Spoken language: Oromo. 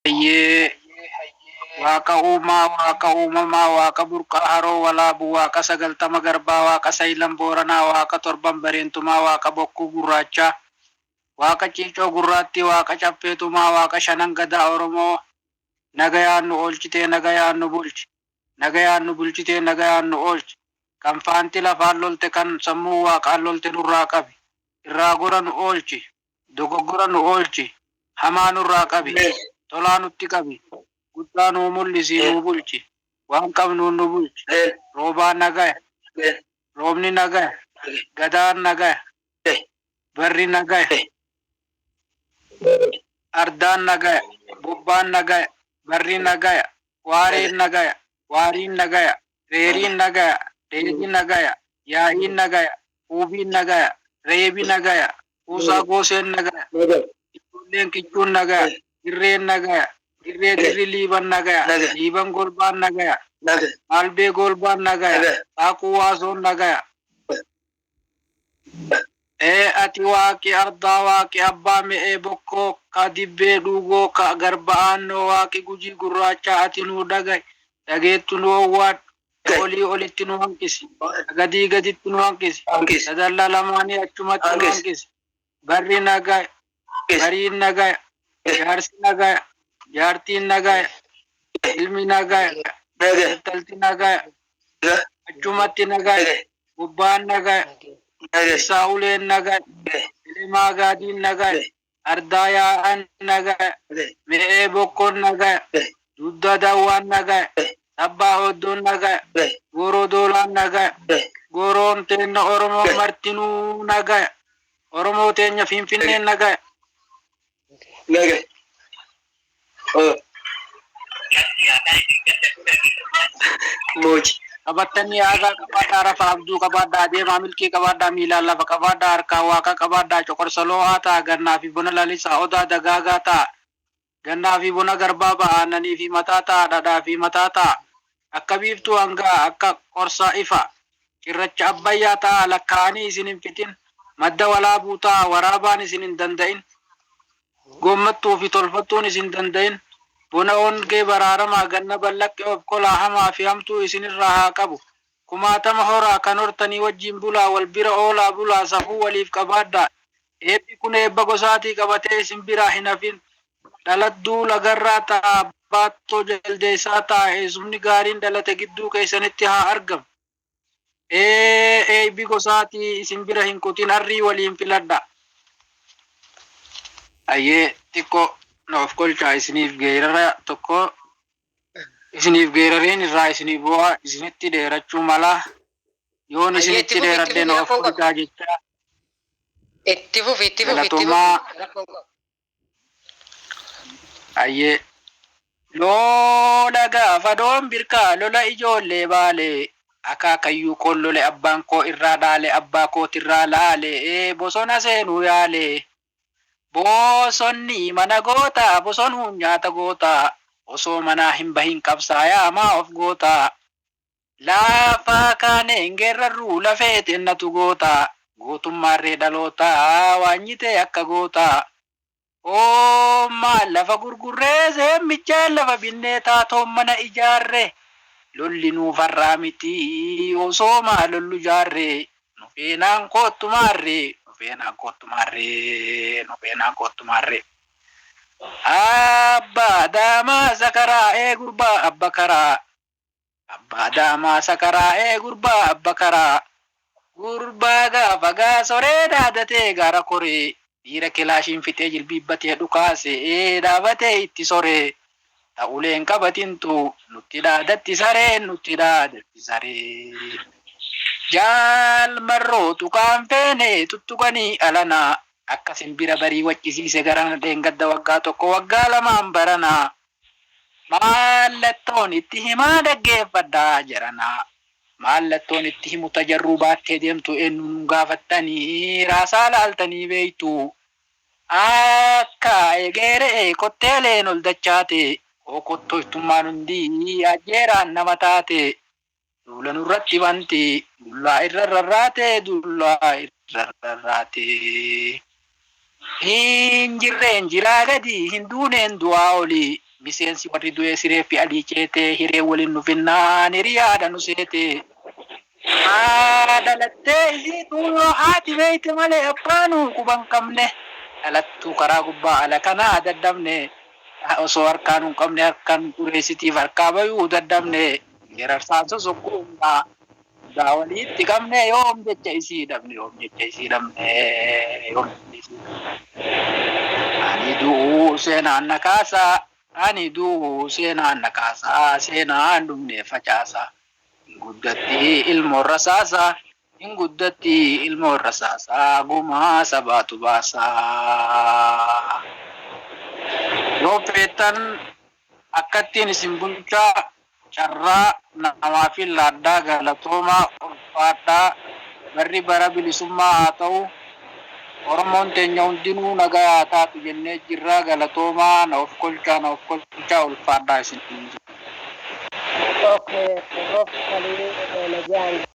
hayyee waaqa uumaa waaqa uumamaa waaqa burqaa haroo walaabuu waaqa sagaltama garbaa waaqa saylan booranaa waaqa torban bareentumaa waaqa bokkuu gurraachaa waaqa ciicoo gurraatti waaqa caffeetumaa waaqa shanan gadaa oromoo nagayaan nu oolchitee nagayaan nu bulchi nagayaan nu bulchitee nagayaan nu oolchi kan faanti lafaan lolte kan sammuu waaqaan lolte nurraa qabi irraa gora nu oolchi dogoggora nu oolchi hamaa nurraa qabi tolaa nutti qabi guddaa nuu mul'isi nuu bulchi waan qabnuun nu bulchi roobaan nagaya roobni nagaya gadaan nagaya barri nagaya ardaan nagaya bobbaan nagaya barri nagaya waareen nagaya waariin nagaya reeriin nagaya dheedii nagaya yaa'iin nagaya uubiin nagaya reebi nagaya kuusaa gooseen nagaya ijoolleen kichuun nagaya dirreen nagaya dirree dirri liiban nagaya liiban golbaan nagaya albee golbaan nagaya saaquu waasoon nagaya ati waaqi ardaa waaqi abbaa me'ee bokkoo ka dibbee dhuugoo ka garba'aannoo waaqi gujii gurraachaa ati nuu dhagay dhageettu nu owwaadhu olii olitti nu hanqisi gadii gaditti nu hanqisi sadalla lamaanii achumatti nu hanqisi barri nagaya bariin nagaya jaarsi nagaya jaartiin nagaya ilmi nagaya intalti nagaya achumatti nagaya gubbaan nagaya isaa uleen nagaya ilimaa gaadiin nagaya ardaa yaa'an nagaya me'ee bokkoon nagaya dudda dawwaan nagaya abbaa hoddoon nagaya goroo doolaan nagaya goroon teenna oromoo martinuu nagaya oromoo teenya finfinneen nagaya Moji. Qabatanii aadaa qabaadhaa rafa abduu qabaadhaa adeemaa milkii qabaadhaa miilaan lafa qabaadhaa harkaa waaqa qabaadhaa coqorsaloo haa ta'a gannaa fi bona lalisaa odaa dagaagaa ta'a gannaa fi bona garbaa ba'aananii fi mataa ta'a dhadhaa fi mataa ta'a akka biiftuu hangaa akka qorsaa ifa cirracha abbayyaa ta'a lakkaa'anii isin hin fitin madda walaabuu ta'a waraabaan isin hin danda'in gommattuu fi tolfattuun isin danda'in bona ongee baraaramaa ganna ballaqqe of kolaa hamaa fi hamtuu isinirraa haa qabu kumaatama horaa kan hortanii wajjin bulaa wal bira oolaa bulaa safuu waliif qabaadhaa eebbi kun eebba gosaatii qabatee isin biraa hin hafin dhaladduu lagarraa ta'a baattoo jaldeessaa ta'a eesumni gaariin dhalate gidduu keessanitti haa argamu eebbi gosaatii isin bira hin kutin harrii waliin filadha ayyee xiqqoo of kolchaa isiniif geerara tokko isiniif geerareen irraa isiniif bu'aa isinitti dheerachuu mala yoon isinitti dheeradheen of kolchaa jecha itti fufi ayyee loola gaafa doon birkaa lola ijoollee baalee akaakayyuu koon lole abbaan koo irraa dhaale abbaa kootirraa laale bosona seenuu yaale bosonni mana goota bosonuun nyaata goota osoo manaa hin bahin qabsaayaa maa of goota lafa kaaneen geerrarruu lafee teennatu goota gootummaarree dhaloota waanyitee akka goota maal lafa gurgurree seemmichaan lafa binnee taatoon mana ijaarre lolli nuufarraa miti osoo maa lollu jaarre nu feenaan koottumaarre nupeenaan kottumaarre abba daamaa sakaraa gurbaa abba karaa abba daamaa sakaraa gurbaa abba karaa gurbaa gaafa gaasoree dhaadatee gaara koree dhiira kilaashiin fixee jilbiibbatee dhukaase dhaabatee itti soree ta'uleen qabatintu nutti dhaadatti saree jaal marrootu kaan feene tuttuqanii alanaa akka simbira barii waccisiise garana dheengadda waggaa tokko waggaa lamaan baranaa mallattoon itti himaa dhaggeeffadhaa jaranaa mallattoon itti himu tajarruu baattee deemtu eenyuun gaafattanii raasaa laaltanii beeytu akka egeeree kotteeleen ol dachaate kottooytummaan hundii ajjeeraan nama taate duula nurratti banti dullaa irra rarraate hin jirreen jiraa gadi hin duuneen du'aa oli miseensi warri du'ee siree fi adii ceetee hiree waliin nufinnaan hiriyaadha nu seete. Dhalattee isiitu yoo haati beeyte malee abbaanu quban qabne dhalattuu karaa gubbaa ala kanaa daddabne osoo harkaan hin qabne harkaan qureessitiif harkaa bayuu daddabne geerarsaan sosokkuu daawwaliitti qabne yoom jecha isii dhabne yoom ani du'uu seenaan na kaasaa seenaan dhumne facaasaa. Guddatti ilmoon rasaasaa gumaa sabaatu baasaa. Yoo feetan akkattiin isin bulchaa carraa namaa fi laaddaa galatoomaa ulfaadhaa barri bara bilisummaa haa ta'u Oromoon teenya hundinuu nagaa haa taatu jennee jirraa galatoomaa na of kolchaa ulfaadhaa isin. Okay, Prof. Khalil Najaan